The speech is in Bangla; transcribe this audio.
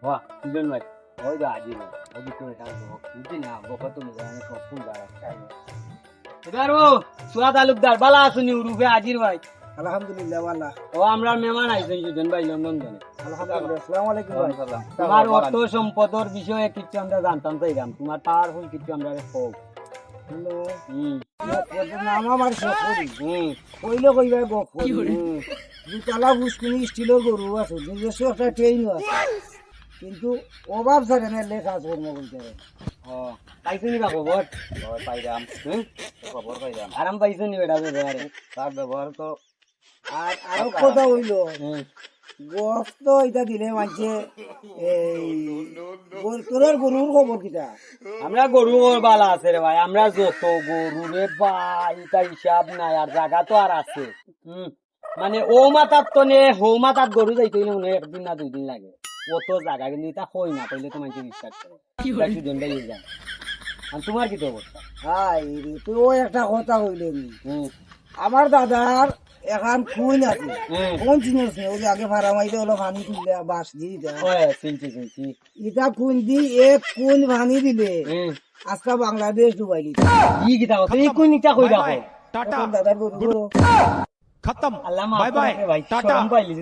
বাহ সুজন ভাই ওই যে আজি না ওই ভিতরে টানবো বুঝলি না বকো তুমি জানো সব ফুল গাছ এবার ও সুয়া তালুকদার বালা আসুনি রূপে আজির ভাই আলহামদুলিল্লাহ ওয়ালা ও আমরা মেহমান আইছেন সুজন ভাই লন্ডন থেকে আলহামদুলিল্লাহ আসসালামু আলাইকুম ভাই তোমার অর্থ সম্পদের বিষয়ে কিছু আমরা জানতাম চাইলাম তোমার পাওয়ারফুল কিছু আমরা কও হ্যালো হুম নাম আমার শেখরি হুম কইলে কইবা গপ দুতলা বুসকুনি স্টিলের গরু আছে নিজস্ব একটা ট্রেন আছে কিন্তু অভাব থাকে না লেখা কর্ম করতে হবে ও পাইছনি বা খবর পাইলাম হুম খবর পাইলাম আরাম পাইছনি বেটা ব্যবহারে তার ব্যবহার তো আর আরো কথা হইলো হুম গোস্ত এটা দিলে মানছে এই তোর গরুর খবর কিটা আমরা গরু বালা আছে রে ভাই আমরা যত গরু রে ভাই এটা হিসাব নাই আর জায়গা তো আর আছে মানে ও মাতার তো নে হো মাতার গরু যাইতে হইলে মনে হয় একদিন না 2 দিন লাগে অত জায়গা কিন্তু এটা হই না তাইলে তো মানুষ বিশ্বাস করে সুজন ভাই যায় আর তোমার কি তো অবস্থা হাই রে তুই ও একটা কথা কইলেন হুম আমার দাদার এখন খুন আছে হুম কোন চিনিস ওই যে আগে ভাড়া মাইতে হলো পানি তুললে বাস দিয়ে দেয় ওই চিনছি এটা কোন দি এক কোন ভানি দিলে হুম আজকা বাংলাদেশ ডুবাই দিতে কি কিতা কথা এই কোন নিটা কই রাখো टाटा এখন দাদার গরু গরু खत्म আল্লাহ बाय बाय ভাই टाटा টাটা পাইলি